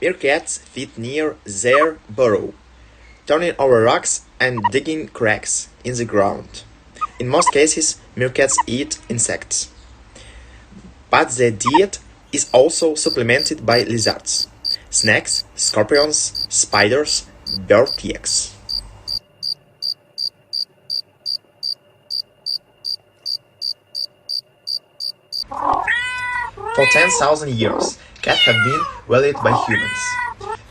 Meerkats feed near their burrow, turning over rocks and digging cracks in the ground. In most cases, meerkats eat insects, but their diet is also supplemented by lizards, snakes, scorpions, spiders, bird eggs. For 10,000 years, cats have been valued by humans,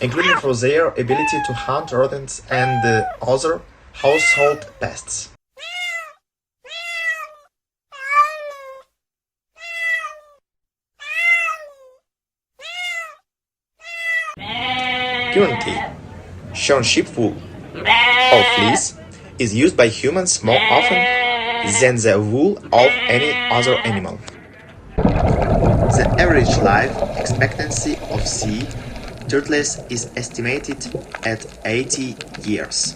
including for their ability to hunt rodents and other household pests. Currently, shorn sheep wool, or fleece, is used by humans more often than the wool of any other animal. The average life expectancy of sea turtles is estimated at 80 years.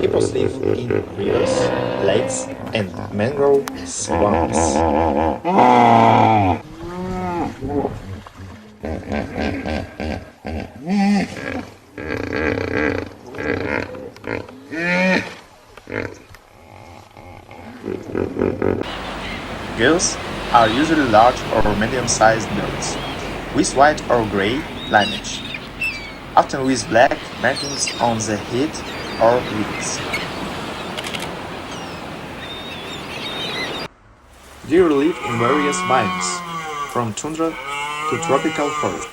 Hippos live in rivers, lakes, and mangrove swamps. Gulls are usually large or medium-sized birds, with white or gray plumage, often with black markings on the head or wings. Deer live in various biomes, from tundra to tropical forest.